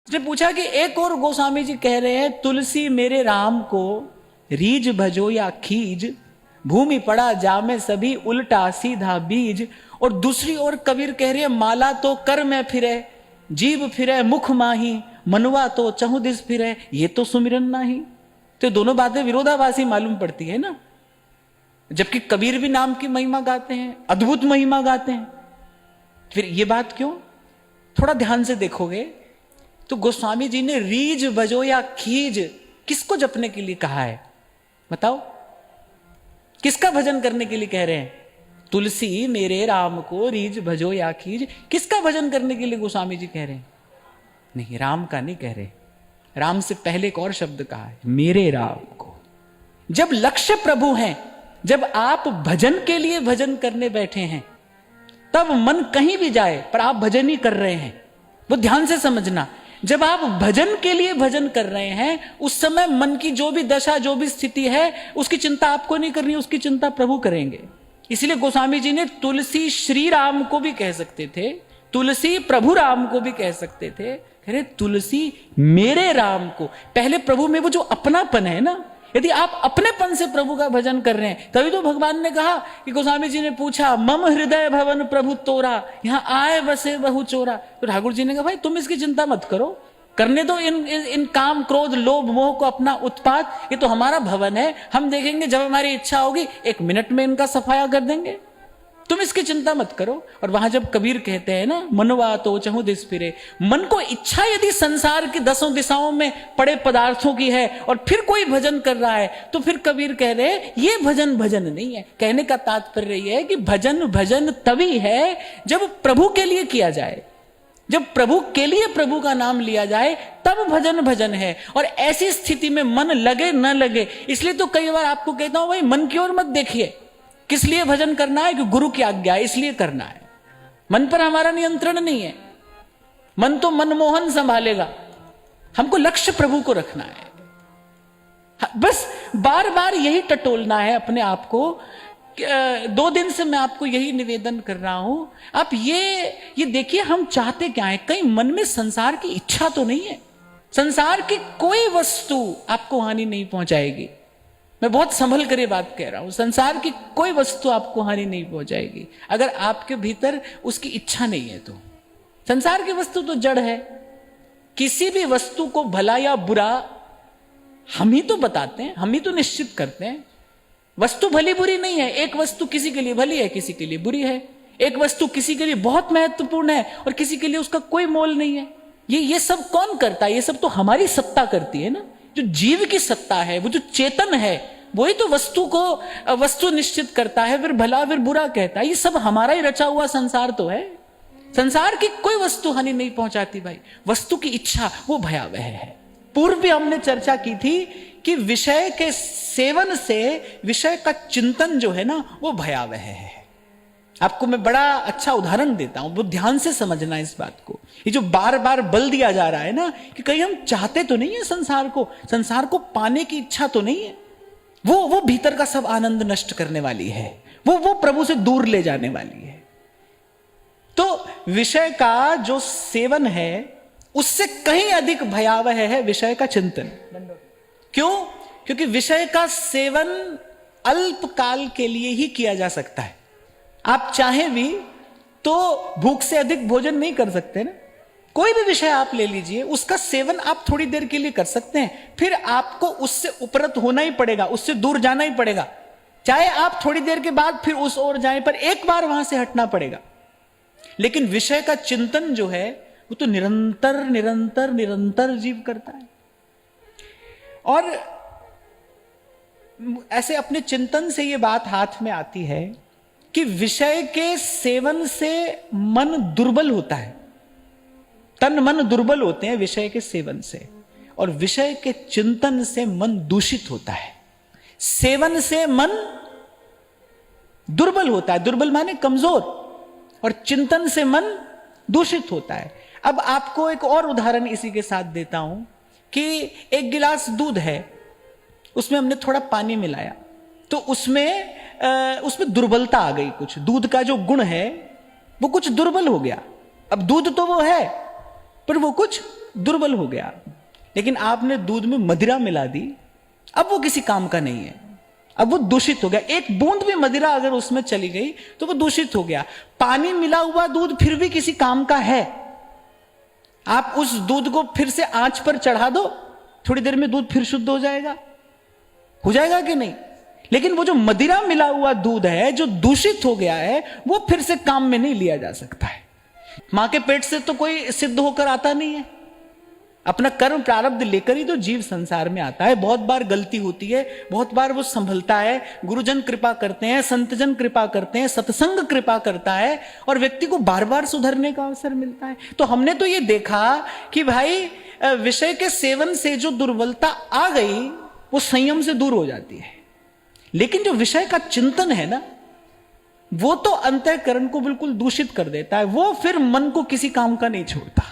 उसने पूछा कि एक और गोस्वामी जी कह रहे हैं, तुलसी मेरे राम को रीज भजो या खीज, भूमि पड़ा जामे सभी उल्टा सीधा बीज। और दूसरी ओर कबीर कह रहे हैं, माला तो कर में फिरे, जीव फिरे मुख माही, मनवा तो चहु दिस फिरे, ये तो सुमिरन नाही। तो दोनों बातें विरोधाभासी मालूम पड़ती है ना। जबकि कबीर भी नाम की महिमा गाते हैं, अद्भुत महिमा गाते हैं, फिर ये बात क्यों? थोड़ा ध्यान से देखोगे तो गोस्वामी जी ने रीज भजो या खीज किसको जपने के लिए कहा है? बताओ, किसका भजन करने के लिए कह रहे हैं? तुलसी मेरे राम को रीज भजो या खीज, किसका भजन करने के लिए गोस्वामी जी कह रहे हैं? नहीं, राम का नहीं कह रहे। राम से पहले एक और शब्द कहा है, मेरे राम को। जब लक्ष्य प्रभु हैं, जब आप भजन के लिए भजन करने बैठे हैं, तब मन कहीं भी जाए पर आप भजन ही कर रहे हैं। वो ध्यान से समझना, जब आप भजन के लिए भजन कर रहे हैं, उस समय मन की जो भी दशा, जो भी स्थिति है, उसकी चिंता आपको नहीं करनी, उसकी चिंता प्रभु करेंगे। इसलिए गोस्वामी जी ने तुलसी श्री राम को भी कह सकते थे, तुलसी प्रभु राम को भी कह सकते थे। कह रहे तुलसी मेरे राम को। पहले प्रभु में वो जो अपनापन है ना, यदि आप अपनेपन से प्रभु का भजन कर रहे हैं, तभी तो भगवान ने कहा कि गोस्वामी जी ने पूछा, मम हृदय भवन प्रभु तोरा, यहां आए बसे बहु चोरा। तो ठाकुर जी ने कहा, भाई तुम इसकी चिंता मत करो, करने दो इन काम क्रोध लोभ मोह को अपना उत्पात, ये तो हमारा भवन है, हम देखेंगे जब हमारी इच्छा होगी 1 मिनट में इनका सफाया कर देंगे, तुम इसकी चिंता मत करो। और वहां जब कबीर कहते हैं ना, मनवा तो चहु दिस फिरे, मन को इच्छा यदि संसार की 10 दिशाओं में पड़े पदार्थों की है और फिर कोई भजन कर रहा है, तो फिर कबीर कह रहे हैं ये भजन भजन नहीं है। कहने का तात्पर्य यह है कि भजन भजन तभी है जब प्रभु के लिए किया जाए, जब प्रभु के लिए प्रभु का नाम लिया जाए, तब भजन भजन है। और ऐसी स्थिति में मन लगे न लगे, इसलिए तो कई बार आपको कहता हूं, भाई मन की ओर मत देखिए। किस लिए भजन करना है? कि गुरु की आज्ञा है, इसलिए करना है। मन पर हमारा नियंत्रण नहीं है, मन तो मनमोहन संभालेगा, हमको लक्ष्य प्रभु को रखना है। बस बार बार यही टटोलना है अपने आप को। 2 दिन से मैं आपको यही निवेदन कर रहा हूं, आप ये देखिए हम चाहते क्या है। कहीं मन में संसार की इच्छा तो नहीं है? संसार की कोई वस्तु आपको हानि नहीं पहुंचाएगी। मैं बहुत संभल कर ये बात कह रहा हूं, संसार की कोई वस्तु आपको हानि नहीं पहुंचाएगी अगर आपके भीतर उसकी इच्छा नहीं है। तो संसार की वस्तु तो जड़ है, किसी भी वस्तु को भला या बुरा हम ही तो बताते हैं, हम ही तो निश्चित करते हैं। वस्तु भली बुरी नहीं है, एक वस्तु किसी के लिए भली है, किसी के लिए बुरी है। एक वस्तु किसी के लिए बहुत महत्वपूर्ण है और किसी के लिए उसका कोई मोल नहीं है। ये सब कौन करता है? ये सब तो हमारी सत्ता करती है ना। जो जीव की सत्ता है, वो जो चेतन है, वही तो वस्तु निश्चित करता है, फिर भला फिर बुरा कहता है। ये सब हमारा ही रचा हुआ संसार तो है। संसार की कोई वस्तु हानि नहीं पहुंचाती भाई। वस्तु की इच्छा वो भयावह है। पूर्व भी हमने चर्चा की थी कि विषय के सेवन से विषय का चिंतन जो है ना, वो भयावह है। आपको मैं बड़ा अच्छा उदाहरण देता हूं, बहुत ध्यान से समझना इस बात को। ये जो बार बार बल दिया जा रहा है ना कि कहीं हम चाहते तो नहीं है संसार को पाने की इच्छा तो नहीं है, वो भीतर का सब आनंद नष्ट करने वाली है, वो प्रभु से दूर ले जाने वाली है। तो विषय का जो सेवन है उससे कहीं अधिक भयावह है विषय का चिंतन। क्यों? क्योंकि विषय का सेवन अल्प काल के लिए ही किया जा सकता है। आप चाहे भी तो भूख से अधिक भोजन नहीं कर सकते ना। कोई भी विषय आप ले लीजिए, उसका सेवन आप थोड़ी देर के लिए कर सकते हैं, फिर आपको उससे उपरत होना ही पड़ेगा, उससे दूर जाना ही पड़ेगा। चाहे आप थोड़ी देर के बाद फिर उस ओर जाएं, पर एक बार वहां से हटना पड़ेगा। लेकिन विषय का चिंतन जो है वो तो निरंतर निरंतर निरंतर जीव करता है। और ऐसे अपने चिंतन से ये बात हाथ में आती है कि विषय के सेवन से मन दुर्बल होता है, तन मन दुर्बल होते हैं विषय के सेवन से, और विषय के चिंतन से मन दूषित होता है। सेवन से मन दुर्बल होता है, दुर्बल माने कमजोर, और चिंतन से मन दूषित होता है। अब आपको एक और उदाहरण इसी के साथ देता हूं कि एक गिलास दूध है, उसमें हमने थोड़ा पानी मिलाया, तो उसमें दुर्बलता आ गई। कुछ दूध का जो गुण है वो कुछ दुर्बल हो गया। अब दूध तो वो है, पर वो कुछ दुर्बल हो गया। लेकिन आपने दूध में मदिरा मिला दी, अब वो किसी काम का नहीं है, अब वो दूषित हो गया। एक बूंद भी मदिरा अगर उसमें चली गई तो वो दूषित हो गया। पानी मिला हुआ दूध फिर भी किसी काम का है, आप उस दूध को फिर से आंच पर चढ़ा दो, थोड़ी देर में दूध फिर शुद्ध हो जाएगा कि नहीं? लेकिन वो जो मदिरा मिला हुआ दूध है, जो दूषित हो गया है, वो फिर से काम में नहीं लिया जा सकता है। मां के पेट से तो कोई सिद्ध होकर आता नहीं है, अपना कर्म प्रारब्ध लेकर ही तो जीव संसार में आता है। बहुत बार गलती होती है, बहुत बार वो संभलता है, गुरुजन कृपा करते हैं, संतजन कृपा करते हैं, सत्संग कृपा करता है और व्यक्ति को बार बार सुधरने का अवसर मिलता है। तो हमने तो ये देखा कि भाई विषय के सेवन से जो दुर्बलता आ गई वो संयम से दूर हो जाती है, लेकिन जो विषय का चिंतन है ना, वो तो अंतःकरण को बिल्कुल दूषित कर देता है, वो फिर मन को किसी काम का नहीं छोड़ता।